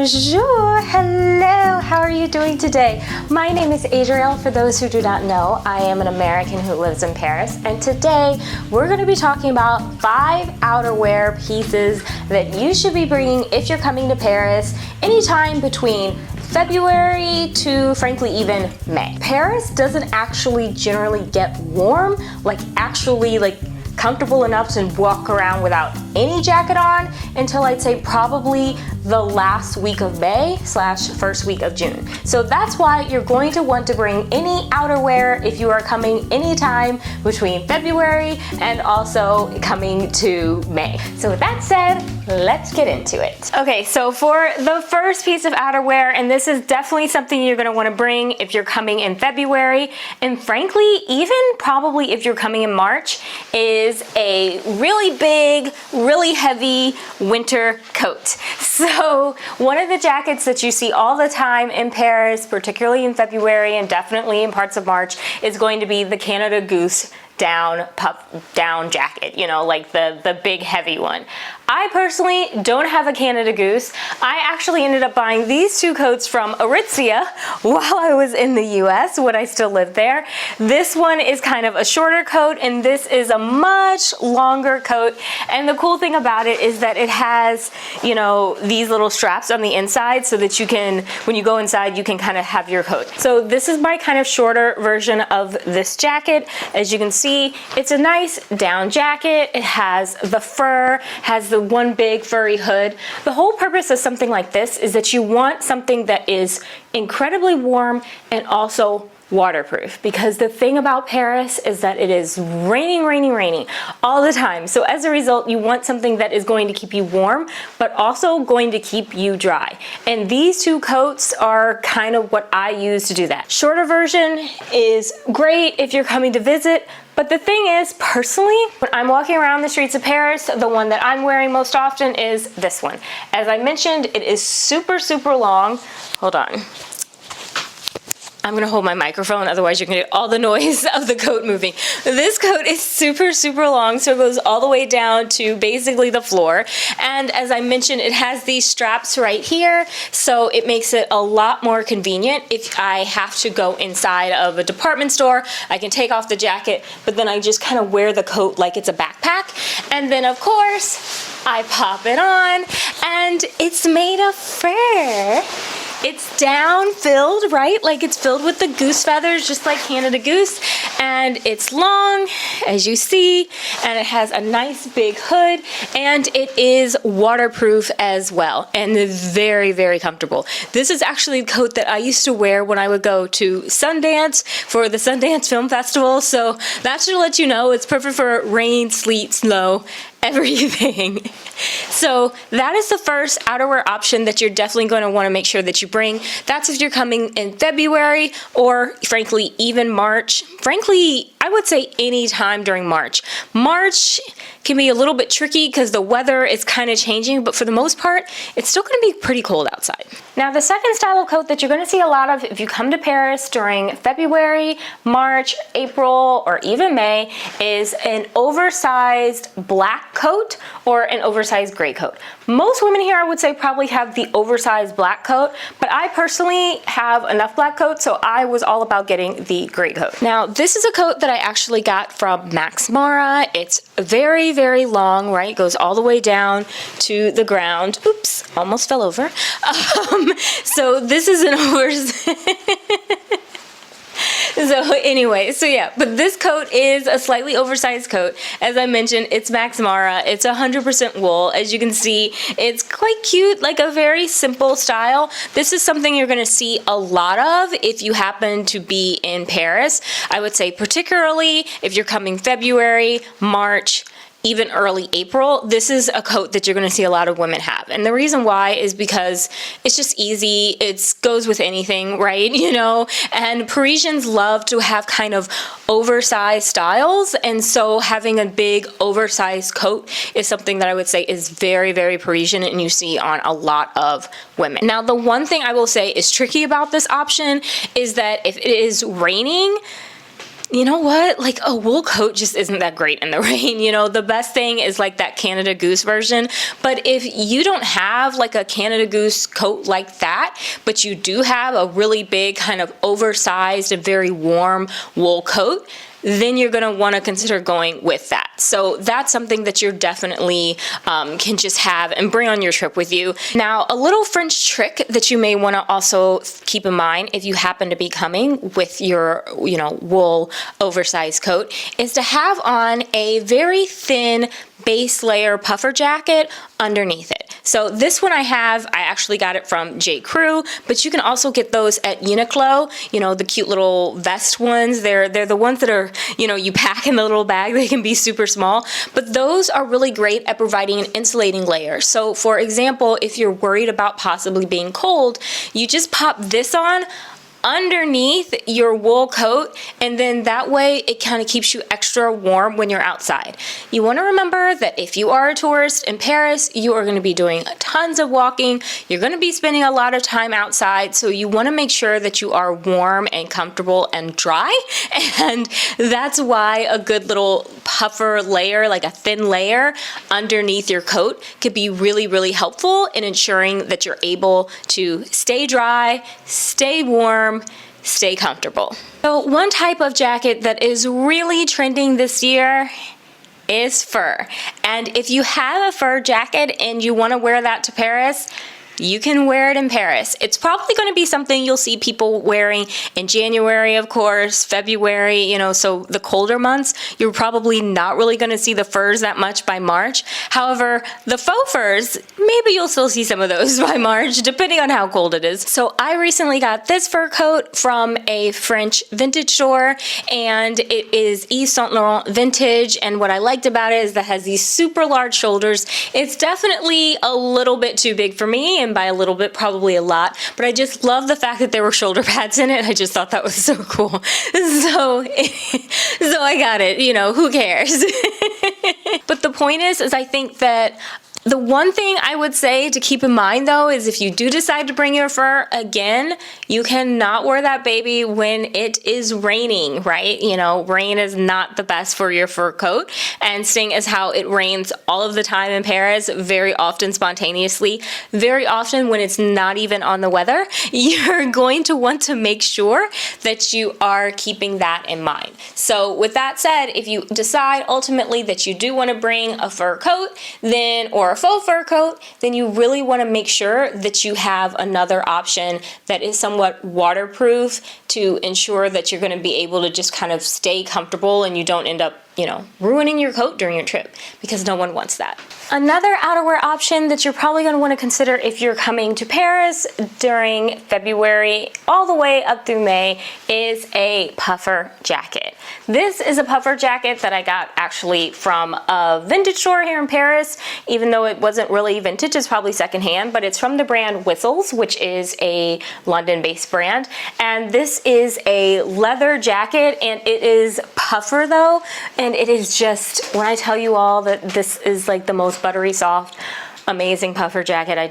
Bonjour, hello, how are you doing today? My name is Adriel. For those who do not know, I am an American who lives in Paris, and today we're going to be talking about 5 outerwear pieces that you should be bringing if you're coming to Paris anytime between February to frankly even May. Paris doesn't actually generally get warm, actually comfortable enough to walk around without any jacket on until I'd say probably the last week of May / first week of June. So that's why you're going to want to bring any outerwear if you are coming anytime between February and also coming to May. So with that said, let's get into it. Okay, so for the first piece of outerwear, and this is definitely something you're gonna wanna bring if you're coming in February, and frankly, even probably if you're coming in March, is a really big, really heavy winter coat. So one of the jackets that you see all the time in Paris, particularly in February and definitely in parts of March, is going to be the Canada Goose down jacket, like the big heavy one. I personally don't have a Canada Goose. I actually ended up buying these 2 coats from Aritzia while I was in the US when I still lived there. This one is kind of a shorter coat and this is a much longer coat. And the cool thing about it is that it has, these little straps on the inside so that you can, when you go inside, you can kind of have your coat. So this is my kind of shorter version of this jacket. As you can see, it's a nice down jacket. It has the fur, has the one big furry hood. The whole purpose of something like this is that you want something that is incredibly warm and also waterproof, because the thing about Paris is that it is raining all the time. So as a result, you want something that is going to keep you warm, but also going to keep you dry. And these 2 coats are kind of what I use to do that. Shorter version is great if you're coming to visit, but the thing is, personally, when I'm walking around the streets of Paris, the one that I'm wearing most often is this one. As I mentioned, it is super long. Hold on. I'm gonna hold my microphone, otherwise you're gonna get all the noise of the coat moving. This coat is super long, so it goes all the way down to basically the floor. And as I mentioned, it has these straps right here, so it makes it a lot more convenient. If I have to go inside of a department store, I can take off the jacket, but then I just kind of wear the coat like it's a backpack. And then of course, I pop it on, and it's made of fur. It's down filled, right? Like it's filled with the goose feathers, just like Canada Goose. And it's long, as you see, and it has a nice big hood, and it is waterproof as well, and very comfortable. This is actually a coat that I used to wear when I would go to Sundance for the Sundance Film Festival. So that should let you know it's perfect for rain, sleet, snow, everything. So that is the first outerwear option that you're definitely going to want to make sure that you bring. That's if you're coming in February or frankly even March. Frankly, I would say any time during March. March can be a little bit tricky because the weather is kind of changing, but for the most part, it's still going to be pretty cold outside. Now, the second style of coat that you're going to see a lot of if you come to Paris during February, March, April, or even May is an oversized black coat or an oversized gray coat. Most women here, I would say, probably have the oversized black coat, but I personally have enough black coats, so I was all about getting the gray coat. Now, this is a coat that I actually got from Max Mara. It's very long, right? Goes all the way down to the ground. Oops, almost fell over. So this is an So anyway, but this coat is a slightly oversized coat. As I mentioned, it's Max Mara. It's 100% wool. As you can see, it's quite cute, like a very simple style. This is something you're going to see a lot of if you happen to be in Paris. I would say particularly if you're coming February, March, even early April, this is a coat that you're going to see a lot of women have. And the reason why is because it's just easy. It goes with anything, right? And Parisians love to have kind of oversized styles. And so having a big oversized coat is something that I would say is very Parisian, and you see on a lot of women. Now, the one thing I will say is tricky about this option is that if it is raining, You know what? Like a wool coat just isn't that great in the rain. You know, the best thing is like that Canada Goose version. But if you don't have like a Canada Goose coat like that, but you do have a really big kind of oversized and very warm wool coat, then you're going to want to consider going with that. So that's something that you're definitely can just have and bring on your trip with you. Now, a little French trick that you may want to also keep in mind if you happen to be coming with your, you know, wool oversized coat is to have on a very thin base layer puffer jacket underneath it. So this one I actually got it from J. Crew, but you can also get those at Uniqlo, you know, the cute little vest ones. They're the ones that are, you know, you pack in the little bag. They can be super small, but those are really great at providing an insulating layer. So for example, if you're worried about possibly being cold, you just pop this on underneath your wool coat, and then that way it kind of keeps you extra warm when you're outside. You want to remember that if you are a tourist in Paris, you are going to be doing tons of walking. You're going to be spending a lot of time outside, so you want to make sure that you are warm and comfortable and dry, and that's why a good little puffer layer, like a thin layer underneath your coat, could be really, really helpful in ensuring that you're able to stay dry, stay warm, stay comfortable. So one type of jacket that is really trending this year is fur. And if you have a fur jacket and you want to wear that to Paris, you can wear it in Paris. It's probably going to be something you'll see people wearing in January, of course, February, you know, so the colder months, you're probably not really going to see the furs that much by March. However, the faux furs, maybe you'll still see some of those by March, depending on how cold it is. So I recently got this fur coat from a French vintage store, and it is Yves Saint Laurent vintage, and what I liked about it is that it has these super large shoulders. It's definitely a little bit too big for me, and by a little bit, probably a lot, but I just love the fact that there were shoulder pads in it. I just thought that was so cool. So I got it, you know, who cares? But the point is I think that the one thing I would say to keep in mind though is if you do decide to bring your fur, again, you cannot wear that baby when it is raining, right? You know, rain is not the best for your fur coat, and seeing as how it rains all of the time in Paris, very often spontaneously, very often when it's not even on the weather, you're going to want to make sure that you are keeping that in mind. So with that said, if you decide ultimately that you do want to bring a fur coat, then, or a faux fur coat, then you really want to make sure that you have another option that is somewhat waterproof to ensure that you're going to be able to just kind of stay comfortable and you don't end up, you know, ruining your coat during your trip, because no one wants that. Another outerwear option that you're probably going to want to consider if you're coming to Paris during February all the way up through May is a puffer jacket. This is a puffer jacket that I got actually from a vintage store here in Paris, even though it wasn't really vintage, it's probably secondhand, but it's from the brand Whistles, which is a London-based brand. And this is a leather jacket, and it is puffer though, and it is just, when I tell you all that this is like the most buttery soft, amazing puffer jacket, I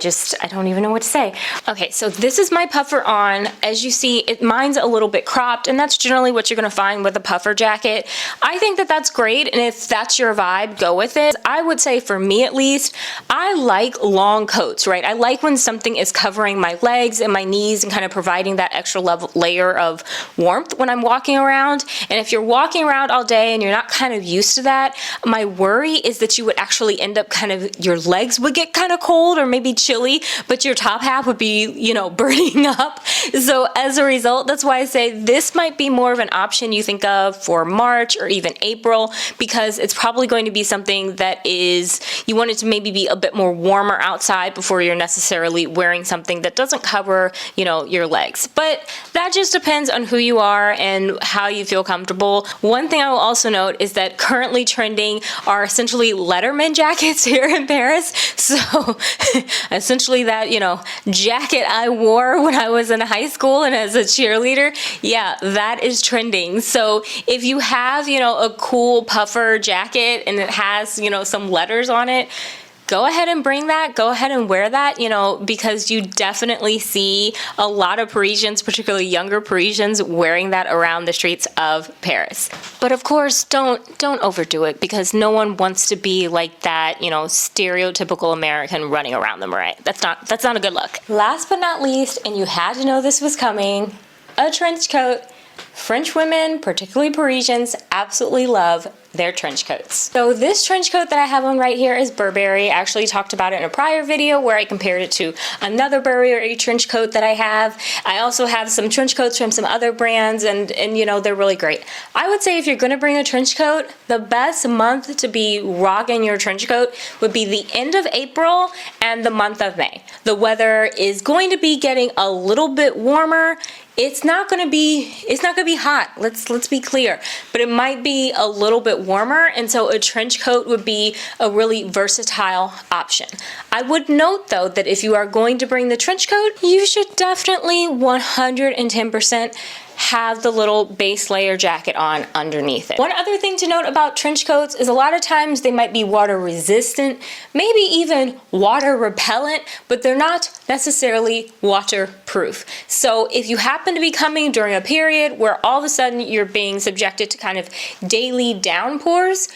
don't even know what to say. Okay, so this is my puffer on. As you see, mine's a little bit cropped, and that's generally what you're gonna find with a puffer jacket. I think that that's great, and if that's your vibe, go with it. I would say for me at least, I like long coats, right? I like when something is covering my legs and my knees and kind of providing that extra layer of warmth when I'm walking around. And if you're walking around all day and you're not kind of used to that, my worry is that you would actually end up kind of, your legs would get kind of cold or maybe chilly, but your top half would be, you know, burning up. So as a result, that's why I say this might be more of an option you think of for March or even April, because it's probably going to be something that is, you want it to maybe be a bit more warmer outside before you're necessarily wearing something that doesn't cover, you know, your legs. But that just depends on who you are and how you feel comfortable. One thing I will also note is that currently trending are essentially Letterman jackets here in Paris. So essentially that, you know, jacket I wore when I was in high school and as a cheerleader, yeah, that is trending. So if you have, you know, a cool puffer jacket and it has, you know, some letters on it, go ahead and bring that, go ahead and wear that, you know, because you definitely see a lot of Parisians, particularly younger Parisians, wearing that around the streets of Paris. But of course, don't overdo it, because no one wants to be like that, you know, stereotypical American running around them, right? That's not a good look. Last but not least, and you had to know this was coming, a trench coat. French women, particularly Parisians, absolutely love their trench coats. So this trench coat that I have on right here is Burberry. I actually talked about it in a prior video where I compared it to another Burberry trench coat that I have. I also have some trench coats from some other brands, and you know, they're really great. I would say if you're gonna bring a trench coat, the best month to be rocking your trench coat would be the end of April and the month of May. The weather is going to be getting a little bit warmer. It's not gonna be hot, let's be clear, but it might be a little bit warmer, and so a trench coat would be a really versatile option. I would note though that if you are going to bring the trench coat, you should definitely 110% have the little base layer jacket on underneath it. One other thing to note about trench coats is a lot of times they might be water resistant, maybe even water repellent, but they're not necessarily waterproof. So if you happen to be coming during a period where all of a sudden you're being subjected to kind of daily downpours,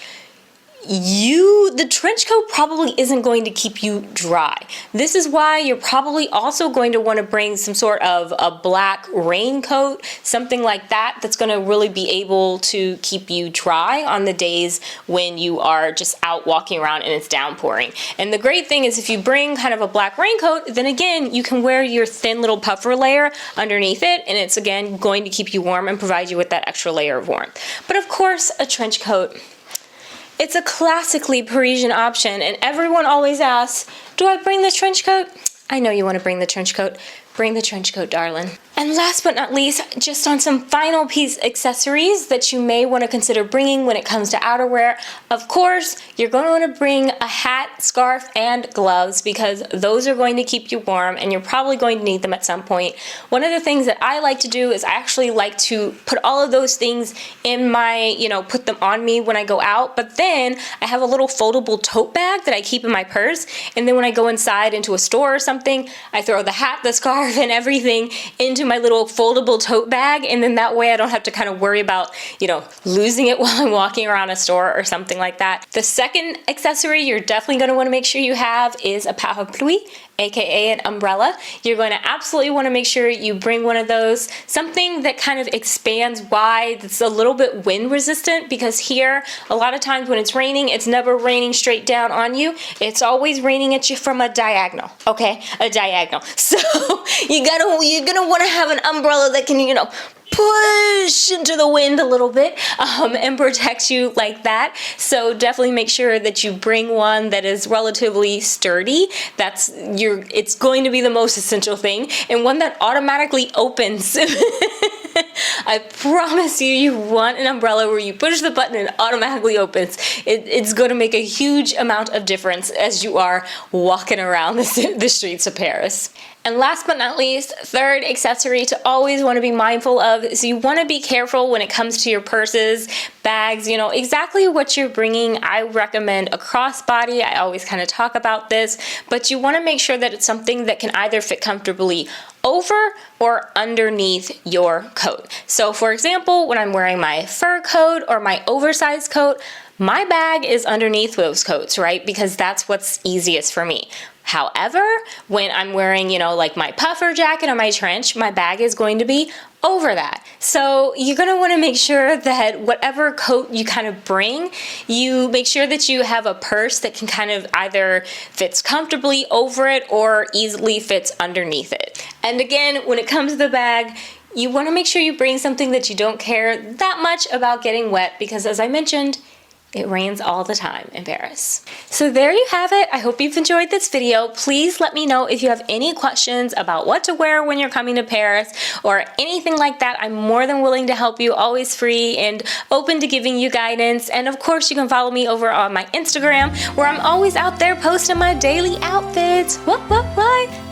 the trench coat probably isn't going to keep you dry. This is why you're probably also going to want to bring some sort of a black raincoat, something like that, that's going to really be able to keep you dry on the days when you are just out walking around and it's downpouring. And the great thing is if you bring kind of a black raincoat, then again, you can wear your thin little puffer layer underneath it, and it's again going to keep you warm and provide you with that extra layer of warmth. But of course, a trench coat, it's a classically Parisian option, and everyone always asks, do I bring the trench coat? I know you want to bring the trench coat. Bring the trench coat, darling. And last but not least, just on some final piece accessories that you may want to consider bringing when it comes to outerwear. Of course, you're going to want to bring a hat, scarf, and gloves, because those are going to keep you warm and you're probably going to need them at some point. One of the things that I like to do is I actually like to put all of those things in my, put them on me when I go out, but then I have a little foldable tote bag that I keep in my purse, and then when I go inside into a store or something, I throw the hat, the scarf, and everything into my little foldable tote bag, and then that way I don't have to kind of worry about, losing it while I'm walking around a store or something like that. The second accessory you're definitely going to want to make sure you have is a parapluie, aka an umbrella. You're going to absolutely want to make sure you bring one of those, something that kind of expands wide, that's a little bit wind resistant, because here a lot of times when it's raining, it's never raining straight down on you, it's always raining at you from a diagonal, okay? A diagonal. So you're gonna want to have an umbrella that can, push into the wind a little bit and protect you like that. So definitely make sure that you bring one that is relatively sturdy. It's going to be the most essential thing, and one that automatically opens. I promise you want an umbrella where you push the button and it automatically opens. It's going to make a huge amount of difference as you are walking around the streets of Paris. And last but not least, third accessory to always want to be mindful of is you want to be careful when it comes to your purses, bags, exactly what you're bringing. I recommend a crossbody. I always kind of talk about this, but you want to make sure that it's something that can either fit comfortably over or underneath your coat. So for example, when I'm wearing my fur coat or my oversized coat, my bag is underneath those coats, right? Because that's what's easiest for me. However, when I'm wearing, like my puffer jacket or my trench, my bag is going to be over that. So you're going to want to make sure that whatever coat you kind of bring, you make sure that you have a purse that can kind of either fits comfortably over it or easily fits underneath it. And again, when it comes to the bag, you want to make sure you bring something that you don't care that much about getting wet, because as I mentioned, it rains all the time in Paris. So there you have it. I hope you've enjoyed this video. Please let me know if you have any questions about what to wear when you're coming to Paris or anything like that. I'm more than willing to help you, always free and open to giving you guidance. And of course, you can follow me over on my Instagram, where I'm always out there posting my daily outfits. What?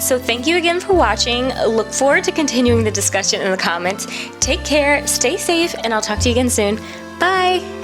So thank you again for watching. Look forward to continuing the discussion in the comments. Take care, stay safe, and I'll talk to you again soon. Bye.